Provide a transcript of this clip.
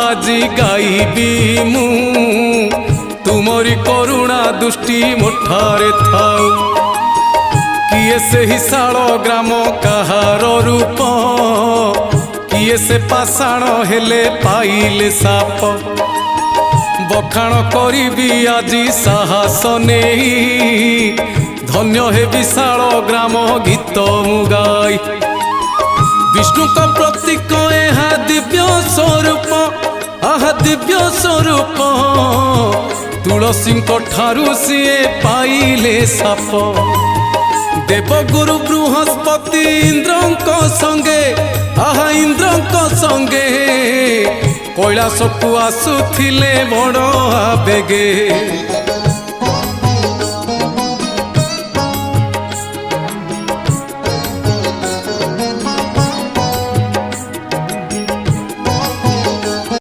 আজি गाइबी मु तुमरी करुणा दृष्टि मुठारे थाउ किए से हिसाल ग्राम कहार रूप किए से पाषाण हेले पाइले साप बखाण करी আজি साहस नहीं धन्य हे विशाल ग्राम गीत मुगाई विष्णु का प्रतीक यह दिव्य स्वरूप आहा दिव्य स्वरूप तुलसी ठारू सीए पाइले साप देवगुरु बृहस्पति इंद्र संगे आहा इंद्र संगे कैलाश को आसुथिले बड़ आवेगे।